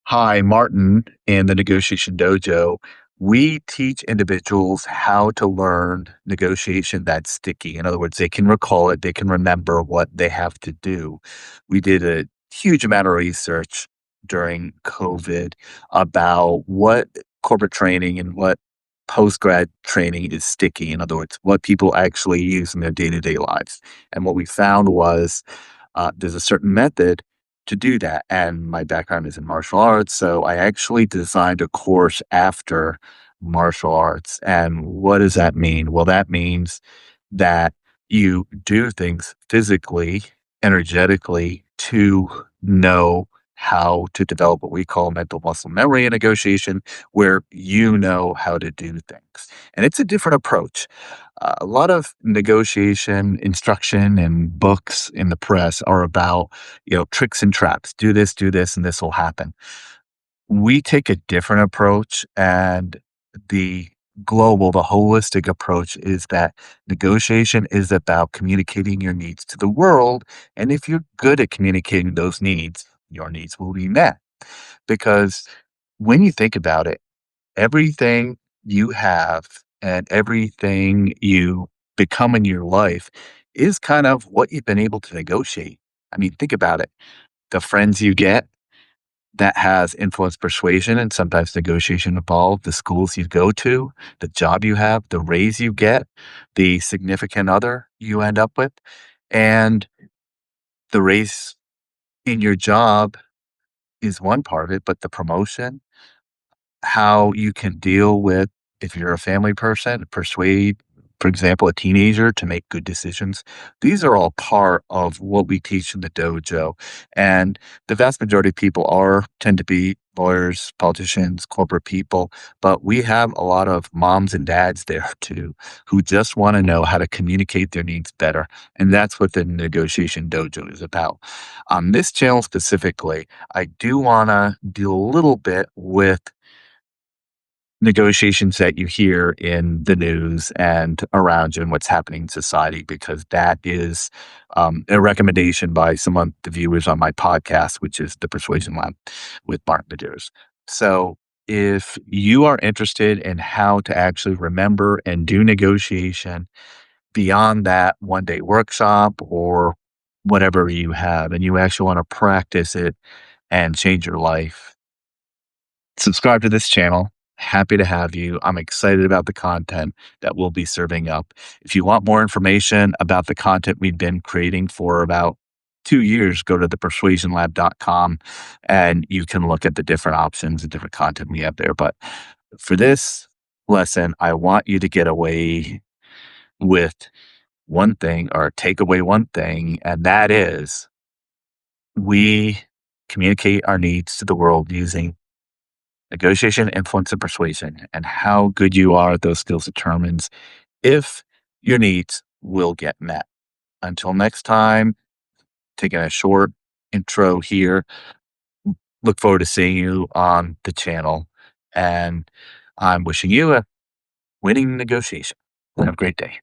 Hi, Martin in the Negotiation Dojo. We teach individuals how to learn negotiation that's sticky. In other words, they can recall it, they can remember what they have to do. We did a huge amount of research during COVID about what corporate training and what post grad training is sticky. In other words, what people actually use in their day to day lives. And what we found was there's a certain method to do that. And my background is in martial arts. So I actually designed a course after martial arts. And what does that mean? Well, that means that you do things physically, energetically to know how to develop what we call mental muscle memory in negotiation, where you know how to do things. And it's a different approach. A lot of negotiation instruction and books in the press are about, tricks and traps. Do this, and this will happen. We take a different approach, and the the holistic approach is that negotiation is about communicating your needs to the world. And if you're good at communicating those needs, your needs will be met. Because when you think about it, everything you have and everything you become in your life is kind of what you've been able to negotiate. I mean, think about it. The friends you get, that has influence persuasion and sometimes negotiation involved, the schools you go to, the job you have, the raise you get, the significant other you end up with, and the raise in your job is one part of it, but the promotion, how you can deal with if you're a family person, persuade, for example, a teenager to make good decisions. These are all part of what we teach in the dojo. And the vast majority of people tend to be lawyers, politicians, corporate people, but we have a lot of moms and dads there too who just want to know how to communicate their needs better. And that's what the negotiation dojo is about. On this channel specifically, I do want to deal a little bit with negotiations that you hear in the news and around you and what's happening in society, because that is a recommendation by some of the viewers on my podcast, which is the Persuasion Lab with Mark Medeiros. So if you are interested in how to actually remember and do negotiation beyond that 1 day workshop or whatever you have, and you actually want to practice it and change your life, subscribe to this channel. Happy to have you. I'm excited about the content that we'll be serving up. If you want more information about the content we've been creating for about 2 years, go to thepersuasionlab.com and you can look at the different options and different content we have there. But for this lesson, I want you to get away with one thing or take away one thing, and that is we communicate our needs to the world using negotiation, influence, and persuasion, and how good you are at those skills determines if your needs will get met. Until next time, taking a short intro here. Look forward to seeing you on the channel. And I'm wishing you a winning negotiation. Have a great day.